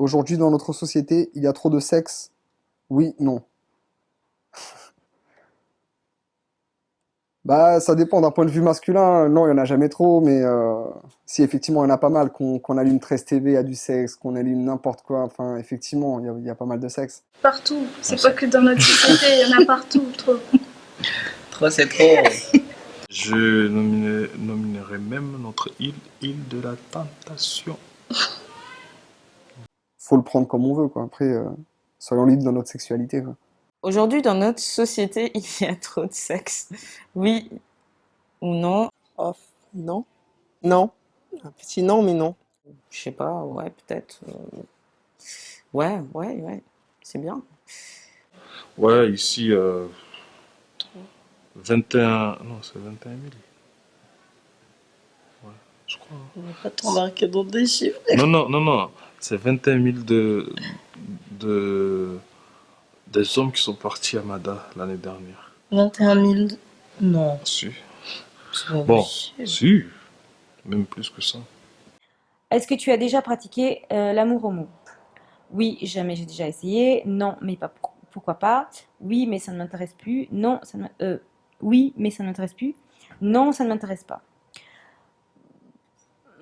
Aujourd'hui, dans notre société, il y a trop de sexe? Oui, non. Bah, ça dépend d'un point de vue masculin. Non, il y en a jamais trop, mais si effectivement il y en a pas mal, qu'on allume 13 TV, il y a du sexe, qu'on allume n'importe quoi. Enfin, effectivement, il y a pas mal de sexe. Partout, c'est pas que dans notre société, il y en a partout, trop. Trop, c'est trop. Je nominerais même notre île de la tentation. Faut le prendre comme on veut, quoi. Après, soyons libres dans notre sexualité, quoi. Aujourd'hui, dans notre société, il y a trop de sexe. Oui ou non? Oh, non. Non. Un petit non, mais non. Je sais pas, ouais, peut-être. Ouais, c'est bien. Ouais, ici, 21... Non, c'est 21 000. Ouais, je crois. On va pas t'embarquer dans des chiffres. Non. C'est 21 000 des hommes qui sont partis à Mada l'année dernière. 21 000. Non. Si. C'est pas Bon, possible. si. Même plus que ça. Est-ce que tu as déjà pratiqué l'amour homo? Oui, jamais j'ai déjà essayé. Non, mais pas pourquoi pas. Oui, mais ça ne m'intéresse plus. Non, oui, mais ça ne m'intéresse plus. Non, ça ne m'intéresse pas.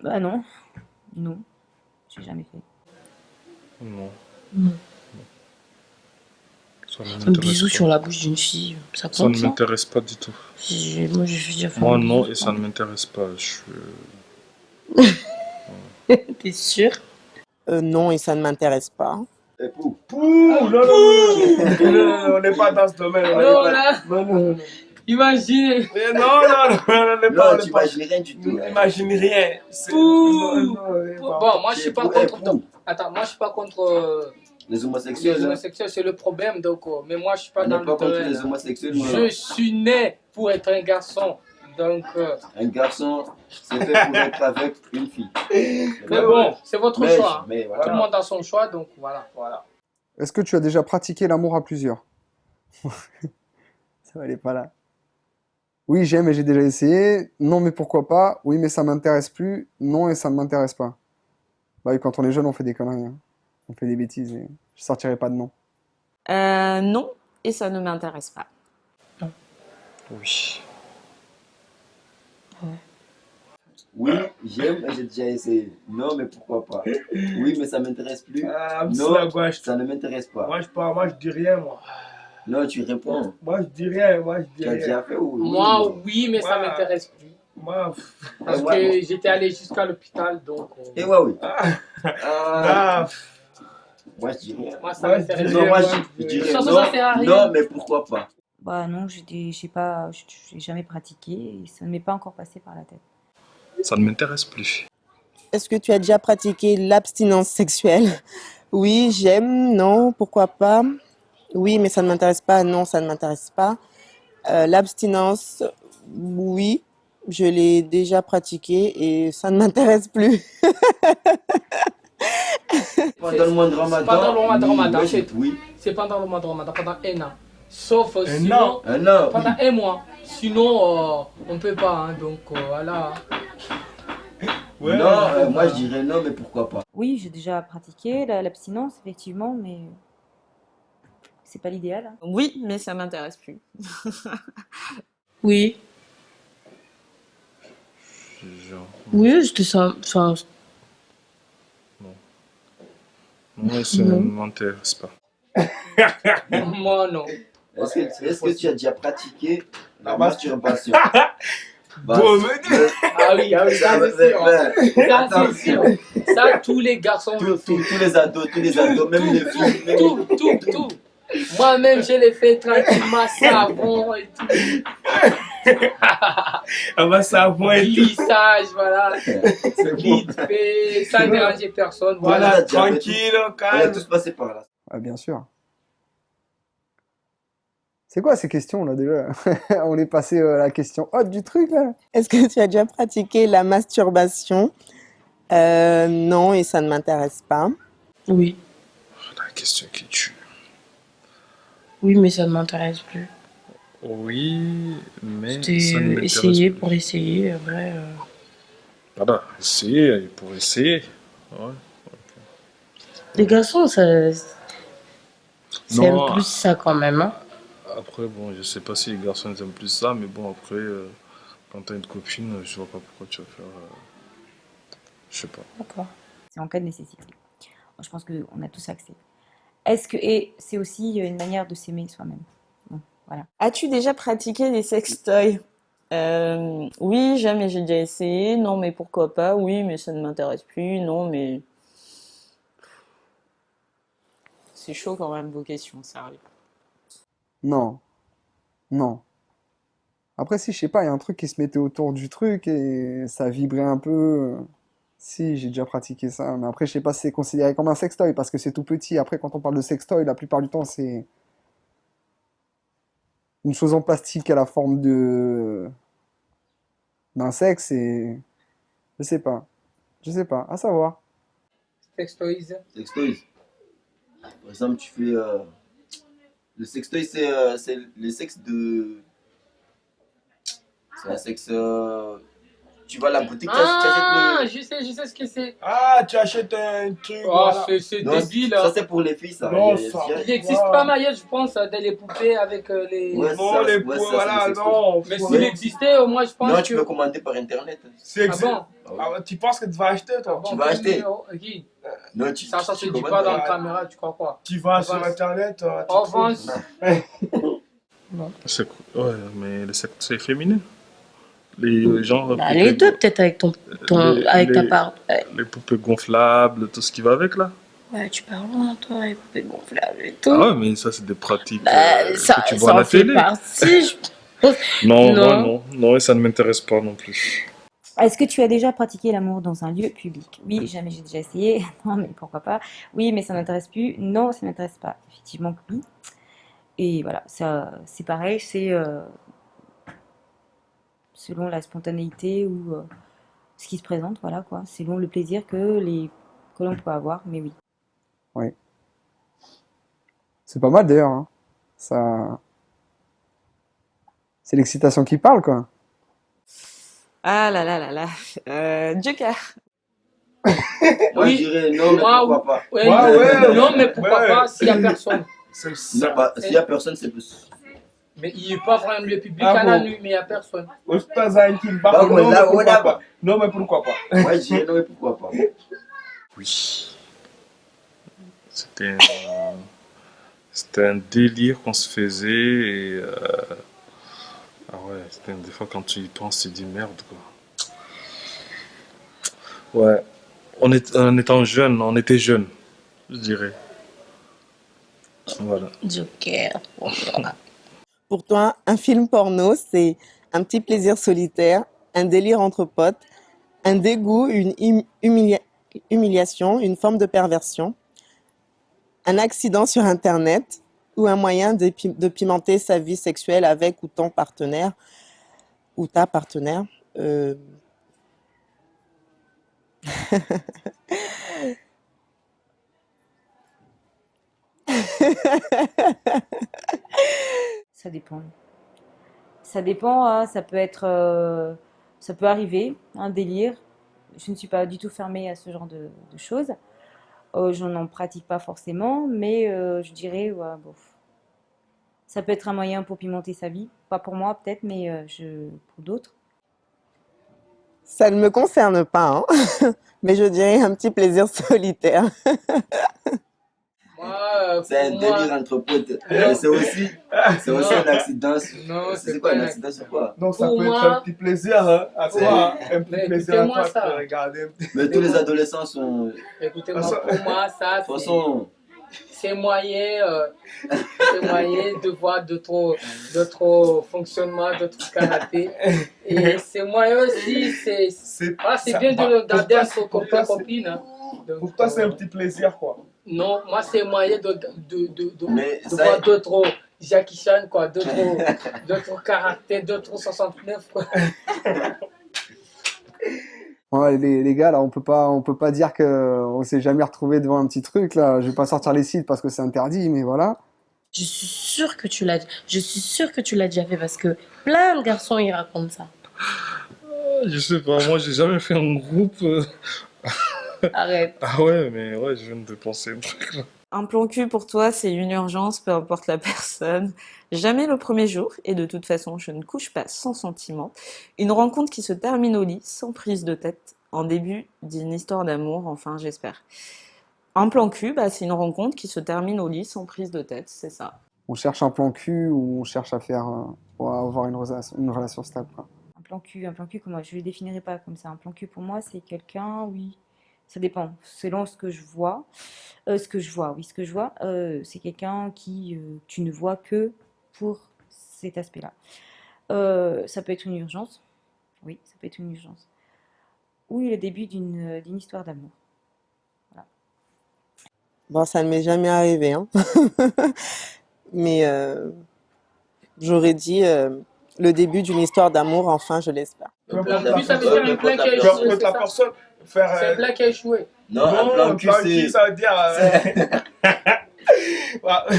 Bah non, j'ai jamais fait. Non. Non. Ça ne Un m'intéresse bisou pas. sur la bouche d'une fille, ça Ça compte ne ça? m'intéresse pas du tout. Moi, j'ai déjà fait Moi, un non, bisou, et ça ne m'intéresse pas. T'es sûr? Non, et ça ne m'intéresse pas. Pouh, non, on n'est pas dans ce domaine. Non, là. Non. Imaginez. Mais non, on n'est pas. Non, tu imagines rien du tout. Imagine rien. Pouh. Bon, Bon, moi je suis pas contre. Attends, moi je suis pas contre Les homosexuels. les homosexuels, c'est le problème. Donc, mais moi je suis pas On dans n'est le pas contre domaine. les homosexuels. Je suis né pour être un garçon. Donc. Un garçon, c'est fait pour être avec une fille. Mais bon, c'est votre choix. Mais voilà. Tout le monde a son choix, donc voilà. Est-ce que tu as déjà pratiqué l'amour à plusieurs? Ça valait pas là. Oui, j'aime et j'ai déjà essayé. Non, mais pourquoi pas? Oui, mais ça m'intéresse plus. Non, et ça ne m'intéresse pas. Bah oui, quand on est jeune, on fait des conneries, hein. On fait des bêtises et je sortirai pas de nom. Non, et ça ne m'intéresse pas. Oui. Oui, j'aime et j'ai déjà essayé. Non, mais pourquoi pas? Oui, mais ça m'intéresse plus. Non, ça ne m'intéresse pas. Moi, je dis rien, moi. Non, tu réponds. Moi, je dis rien. Tu as déjà fait ou Moi, oui, mais ça m'intéresse plus. Moi, Parce que j'étais allé jusqu'à l'hôpital, donc. Et ouais, oui. Moi, je dis rien. Moi, ça m'intéresse. Non, moi, je dis rien. Ça sert à rien. Non, mais pourquoi pas? Bah non, j'ai jamais pratiqué et ça ne m'est pas encore passé par la tête. Ça ne m'intéresse plus. Est-ce que tu as déjà pratiqué l'abstinence sexuelle? Oui, j'aime. Non, pourquoi pas? Oui, mais ça ne m'intéresse pas. Non, ça ne m'intéresse pas. L'abstinence, oui, je l'ai déjà pratiqué et ça ne m'intéresse plus. Pendant le mois de Ramadan. Pendant le mois de Ramadan, oui, oui. C'est pendant le mois de Ramadan, pendant un an. Sauf an. sinon, Un an, pendant un mois. Sinon, on ne peut pas, hein, donc voilà. Ouais, non, moi je dirais non, mais pourquoi pas? Oui, j'ai déjà pratiqué l'abstinence, effectivement, mais c'est pas l'idéal, hein. Oui, mais ça m'intéresse plus. Oui. Genre, Oui, c'était ça. Enfin, moi, ça ne m'intéresse pas. Moi, non. Est-ce que tu as déjà pratiqué la masturbation? Ah oui, ça c'est sûr. Ça c'est sûr. Ça, tous les garçons. Tous les ados, même les filles. Tout. Moi-même, je l'ai fait tranquillement, savon et tout. Savon et tout. Glissage, voilà. Vite fait, sans déranger personne. Voilà, tranquille, calme. On a tous passé par là. Ah, bien sûr. C'est quoi ces questions là déjà? On est passé à la question haute du truc là. Est-ce que tu as déjà pratiqué la masturbation? Non, et ça ne m'intéresse pas. oui. La question qui tue. Oui, mais ça ne m'intéresse plus. Oui, mais C'était ça ne m'intéresse essayer plus. pour essayer, après. Voilà, essayer pour essayer. Ouais. Les garçons, ça, c'est aiment Non, plus ça quand même. Hein. après, bon, je sais pas si les garçons ils aiment plus ça, mais bon, après, quand t'as une copine, je vois pas pourquoi tu vas faire. Je sais pas. D'accord. C'est en cas de nécessité. Bon, je pense qu'on a tous accès. Et c'est aussi une manière de s'aimer soi-même. Bon, voilà. As-tu déjà pratiqué des sextoys? Oui, jamais, j'ai déjà essayé. Non, mais pourquoi pas? Oui, mais ça ne m'intéresse plus. Non, mais c'est chaud quand même vos questions, sérieux. Non, non. Après, si, je sais pas, il y a un truc qui se mettait autour du truc et ça vibrait un peu. Si, j'ai déjà pratiqué ça. Mais après, je sais pas si c'est considéré comme un sextoy parce que c'est tout petit. Après, quand on parle de sextoy, la plupart du temps, c'est une chose en plastique à la forme d'un sexe et je sais pas. Je sais pas. À savoir. Sextoys. Sextoys. Par exemple, tu fais. Le sextoy, c'est le sexe de. C'est un sexe. Tu vas à la boutique, tu Ah, achètes je sais ce que c'est. Ah, tu achètes un truc. Oh, Voilà. c'est Non, débile. ça Hein. c'est pour les filles, ça. Non, Il y a- ça. il y a- Il existe pas mal, je pense, dans les poupées avec les. Ouais, Non, ça, les ouais, poux, ça, c'est voilà, le sextoy. non. Mais faut- s'il existait, moi je pense Non, que. tu peux commander par internet. C'est Ah bon? Ah, tu penses que tu vas acheter, toi? Bon, Tu vas quel acheter. numéro? Qui? Non, Ça se tu dit commandes pas dans par- la caméra, tu crois quoi? Tu vas sur Avance. internet, tu Avance. C'est cool. Ouais, mais les sectes, c'est féminin. Les gens. Bah, les deux, peut-être avec avec ta part. Ouais. Les poupées gonflables, tout ce qui va avec là. Ouais, tu parles loin, toi, les poupées gonflables et tout. Ah ouais, mais ça, c'est des pratiques Bah, ça, que tu ça vois à en la fait télé. partie, je pense. Non, Non. moi, non. Non, et ça ne m'intéresse pas non plus. Est-ce que tu as déjà pratiqué l'amour dans un lieu public? Oui, jamais, j'ai déjà essayé. Non, mais pourquoi pas? Oui, mais ça m'intéresse plus. Non, ça m'intéresse pas. Effectivement que oui. Et voilà, ça, c'est pareil, c'est selon la spontanéité ou ce qui se présente, voilà quoi. Selon le plaisir que l'on peut avoir, mais oui. Oui. C'est pas mal d'ailleurs. Hein. Ça. C'est l'excitation qui parle, quoi. Ah là là là là. Joker. Moi, Oui. je dirais non, mais Moi, pourquoi pas. Ouais, Ouais, non, mais pourquoi ouais. pas s'il y a personne? C'est Non, ça. bah, s'il y a personne, c'est plus. Mais il n'est pas vraiment le public Ah à la bon? nuit, mais il n'y a personne. Ustaz Aïkil Bah, Bako, non, là, mais pourquoi là, pas? Non, mais pourquoi pas? Moi, je dirais non, mais pourquoi pas. Oui. C'était un délire qu'on se faisait et. Ah ouais, des fois quand tu y penses, tu te dis merde quoi. Ouais. En étant jeune, on était jeunes, je dirais. Voilà. Joker. Pour toi, un film porno, c'est un petit plaisir solitaire, un délire entre potes, un dégoût, une humiliation, une forme de perversion, un accident sur Internet ou un moyen de pimenter sa vie sexuelle avec ou ton partenaire ou ta partenaire. Ça dépend. Ça dépend, hein, ça peut être, ça peut arriver, un délire. Je ne suis pas du tout fermée à ce genre de choses. Je n'en pratique pas forcément, mais je dirais, ouais, bof. Ça peut être un moyen pour pimenter sa vie. Pas pour moi peut-être, mais pour d'autres. Ça ne me concerne pas, hein, mais je dirais un petit plaisir solitaire. Moi, C'est un pour moi, délire entre potes. Et c'est aussi un accident. non, C'est quoi un accident sur quoi? Donc, ça Pour peut être moi- un petit plaisir hein, à toi, hein, un petit Mais plaisir à écoutez-moi toi ça. de regarder un petit. Mais tous les adolescents sont. écoutez-moi, Ah, ça- pour moi, ça, De toute façon, c'est moyen, de voir d'autres fonctionnements, d'autres caractères. Et c'est moyen aussi, c'est C'est c'est bien de regarder entre copains, copines. Hein. Donc, Pour toi, c'est un petit plaisir, quoi. non, moi, c'est moyen mais de ça, voir d'autres Jackie Chan, quoi, d'autres caractères, d'autres 69, quoi. Ouais, les gars, là, on peut pas dire qu'on s'est jamais retrouvé devant un petit truc, là. Je vais pas sortir les sites parce que c'est interdit, mais voilà. Je suis sûre que tu l'as déjà fait parce que plein de garçons ils racontent ça. Je sais pas, moi j'ai jamais fait un groupe. Arrête. Ah ouais, mais ouais, je viens de penser un truc là. Un plan cul pour toi, c'est une urgence, peu importe la personne. Jamais le premier jour, et de toute façon, je ne couche pas sans sentiment. Une rencontre qui se termine au lit, sans prise de tête, en début d'une histoire d'amour, enfin, j'espère. Un plan cul, bah, c'est une rencontre qui se termine au lit, sans prise de tête, c'est ça. On cherche un plan cul ou on cherche à faire pour avoir une relation stable, quoi. Un plan cul, comment je le définirais pas comme ça. Un plan cul pour moi, c'est quelqu'un, oui, ça dépend. Selon ce que je vois, c'est quelqu'un qui tu ne vois que pour cet aspect-là. Ça peut être une urgence, oui, ça peut être une urgence. Ou le début d'une histoire d'amour. Bon, ça ne m'est jamais arrivé, hein. Mais j'aurais dit le début d'une histoire d'amour, enfin, je l'espère. Un plan cul, ça veut dire un plan qui a échoué, c'est la ça? personne faire. C'est un plan qui a échoué. Non, un plan cul, c'est. ça veut dire.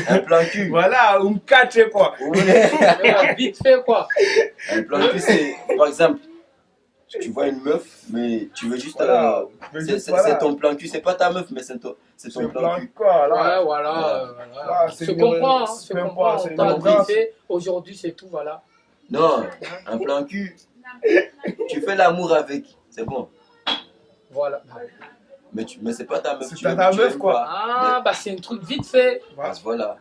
Un plan cul. Voilà, un catch quoi. Voilà, vite fait, quoi. Un plan cul, c'est. Par exemple, tu vois une meuf, mais tu veux juste. Voilà. C'est ton plan cul, c'est pas ta meuf, mais c'est ton plan cul. Quoi, Ouais, là. voilà. Voilà, c'est Je une- comprends, hein, c'est je même comprends. pas- c'est On une t'a urgence. briefé, aujourd'hui c'est tout, voilà. Non, un plan cul, tu fais l'amour avec, c'est bon. Voilà. Mais c'est pas ta meuf. C'est tu pas aimes- ta tu meuf, aimes quoi. pas. Ah, bah c'est un truc vite fait. Voilà.